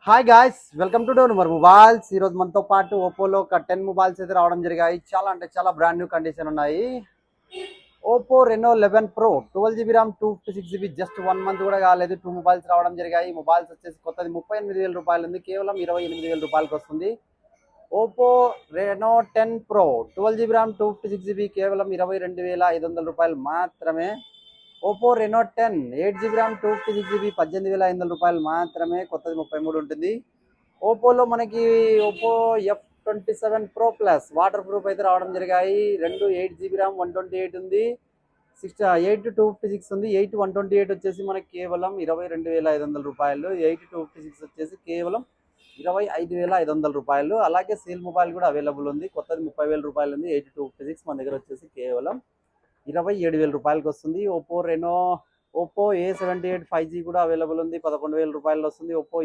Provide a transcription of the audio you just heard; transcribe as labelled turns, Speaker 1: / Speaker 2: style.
Speaker 1: Hi guys, welcome to Don Mobiles. ఈరోజు మనతో పాటు ఓప్పోలో ఒక 10 మొబైల్స్ అయితే రావడం జరిగాయి. చాలా అంటే చాలా బ్రాండ్ న్యూ కండిషన్ ఉన్నాయి. Oppo Reno 11 pro 12 GB RAM 256 GB just 1 month కూడా కాలేదు. 2 మొబైల్స్ రావడం జరిగాయి. మొబైల్స్ వచ్చేసి కొత్తది 38,000 రూపాయలు ఉంది, కేవలం 28,000 రూపాయలకి వస్తుంది. Oppo Reno 10 pro 12 GB RAM 256 GB కేవలం 22,500 రూపాయలు మాత్రమే. Oppo Reno 10 8 GB RAM 256 GB 18,500 రూపాయలు మాత్రమే. కొత్తది 33 ఉంటుంది. ఓప్పోలో మనకి Oppo F27 pro plus water proof అయితే రావడం జరిగాయి. రెండు 8 GB ర్యామ్ 128 ఉంది, 8 256 ఉంది. 128 వచ్చేసి మనకి కేవలం 22,500 రూపాయలు. 256 వచ్చేసి కేవలం 25,500 రూపాయలు. అలాగే సీల్ మొబైల్ కూడా అవైలబుల్ ఉంది. కొత్తది 30,000 రూపాయలు ఉంది. 256 మన దగ్గర వచ్చేసి కేవలం 27,000 రూపాయలకి వస్తుంది. ఓప్పో A78 5G కూడా అవైలబుల్ ఉంది, 11,000 రూపాయలు వస్తుంది. ఓప్పో